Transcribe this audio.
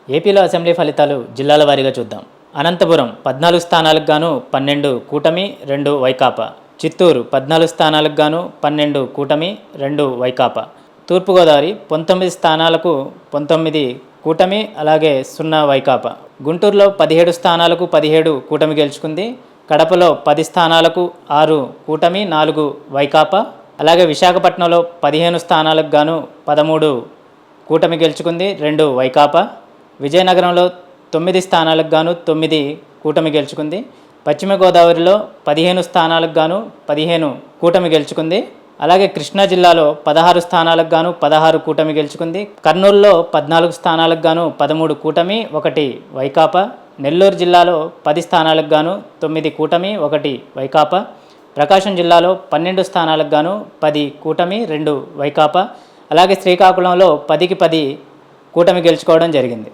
ఏపీలో అసెంబ్లీ ఫలితాలు జిల్లాల వారీగా చూద్దాం. అనంతపురం 14 స్థానాలకు గాను 12 కూటమి, 2 వైకాపా. చిత్తూరు 14 స్థానాలకు గాను 12 కూటమి, 2 వైకాపా. తూర్పుగోదావరి 19 స్థానాలకు 19 కూటమి, అలాగే 0 వైకాపా. గుంటూరులో 17 స్థానాలకు 17 కూటమి గెలుచుకుంది. కడపలో 10 స్థానాలకు 6 కూటమి, 4 వైకాపా. అలాగే విశాఖపట్నంలో 15 స్థానాలకు గాను 13 కూటమి గెలుచుకుంది, 2 వైకాపా. విజయనగరంలో 9 స్థానాలకు గాను 9 కూటమి గెలుచుకుంది. పశ్చిమ గోదావరిలో 15 స్థానాలకు గాను 15 కూటమి గెలుచుకుంది. అలాగే కృష్ణా జిల్లాలో 16 స్థానాలకు గాను 16 కూటమి గెలుచుకుంది. కర్నూలులో 14 స్థానాలకు గాను 13 కూటమి, 1 వైకాపా. నెల్లూరు జిల్లాలో 10 స్థానాలకు గాను 9 కూటమి, 1 వైకాపా. ప్రకాశం జిల్లాలో 12 స్థానాలకు గాను 10 కూటమి, 2 వైకాపా. అలాగే శ్రీకాకుళంలో 10కి 10 కూటమి గెలుచుకోవడం జరిగింది.